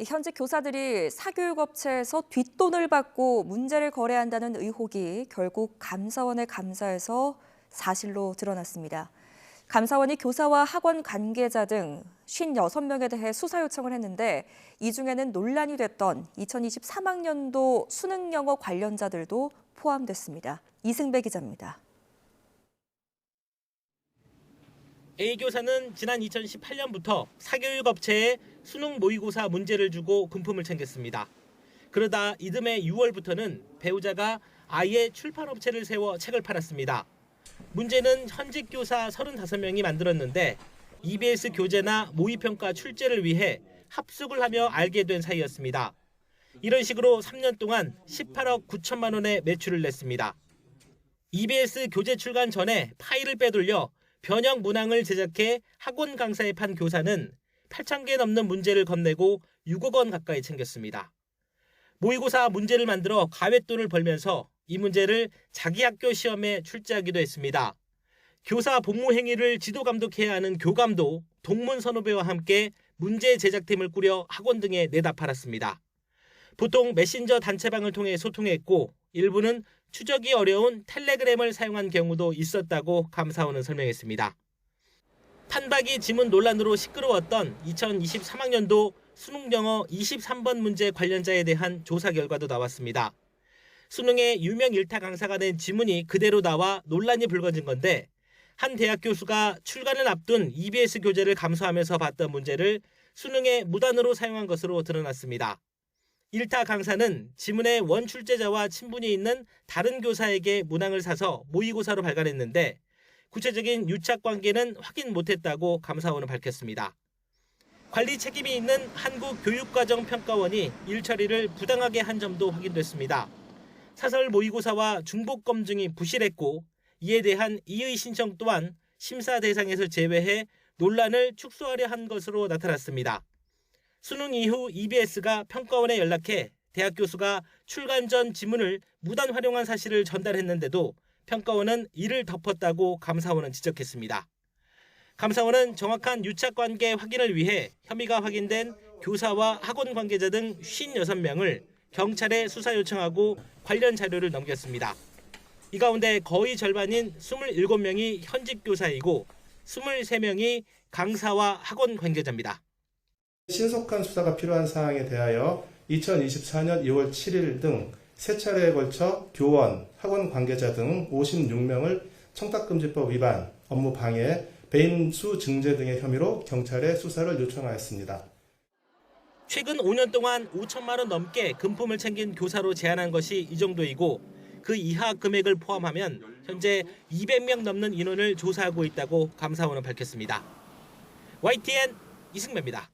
현직 교사들이 사교육업체에서 뒷돈을 받고 문제를 거래한다는 의혹이 결국 감사원의 감사에서 사실로 드러났습니다. 감사원이 교사와 학원 관계자 등 56명에 대해 수사 요청을 했는데 이 중에는 논란이 됐던 2023학년도 수능 영어 관련자들도 포함됐습니다. 이승배 기자입니다. A 교사는 지난 2018년부터 사교육업체에 수능 모의고사 문제를 주고 금품을 챙겼습니다. 그러다 이듬해 6월부터는 배우자가 아예 출판업체를 세워 책을 팔았습니다. 문제는 현직 교사 35명이 만들었는데 EBS 교재나 모의평가 출제를 위해 합숙을 하며 알게 된 사이였습니다. 이런 식으로 3년 동안 18억 9천만 원의 매출을 냈습니다. EBS 교재 출간 전에 파일을 빼돌려 변형 문항을 제작해 학원 강사에 판 교사는 8,000개 넘는 문제를 건네고 6억 원 가까이 챙겼습니다. 모의고사 문제를 만들어 가외돈을 벌면서 이 문제를 자기 학교 시험에 출제하기도 했습니다. 교사 복무 행위를 지도 감독해야 하는 교감도 동문선후배와 함께 문제 제작팀을 꾸려 학원 등에 내다 팔았습니다. 보통 메신저 단체방을 통해 소통했고 일부는 추적이 어려운 텔레그램을 사용한 경우도 있었다고 감사원은 설명했습니다. 판박이 지문 논란으로 시끄러웠던 2023학년도 수능 영어 23번 문제 관련자에 대한 조사 결과도 나왔습니다. 수능에 유명 일타 강사가 낸 지문이 그대로 나와 논란이 불거진 건데 한 대학 교수가 출간을 앞둔 EBS 교재를 감수하면서 봤던 문제를 수능에 무단으로 사용한 것으로 드러났습니다. 일타 강사는 지문의 원 출제자와 친분이 있는 다른 교사에게 문항을 사서 모의고사로 발간했는데 구체적인 유착 관계는 확인 못했다고 감사원은 밝혔습니다. 관리 책임이 있는 한국교육과정평가원이 일 처리를 부당하게 한 점도 확인됐습니다. 사설 모의고사와 중복 검증이 부실했고 이에 대한 이의 신청 또한 심사 대상에서 제외해 논란을 축소하려 한 것으로 나타났습니다. 수능 이후 EBS가 평가원에 연락해 대학 교수가 출간 전 지문을 무단 활용한 사실을 전달했는데도 평가원은 이를 덮었다고 감사원은 지적했습니다. 감사원은 정확한 유착 관계 확인을 위해 혐의가 확인된 교사와 학원 관계자 등 56명을 경찰에 수사 요청하고 관련 자료를 넘겼습니다. 이 가운데 거의 절반인 27명이 현직 교사이고 23명이 강사와 학원 관계자입니다. 신속한 수사가 필요한 사항에 대하여 2024년 2월 7일 등 3차례에 걸쳐 교원, 학원 관계자 등 56명을 청탁금지법 위반, 업무 방해, 배임수 증제 등의 혐의로 경찰에 수사를 요청하였습니다. 최근 5년 동안 5천만 원 넘게 금품을 챙긴 교사로 제한한 것이 이 정도이고 그 이하 금액을 포함하면 현재 200명 넘는 인원을 조사하고 있다고 감사원은 밝혔습니다. YTN 이승배입니다.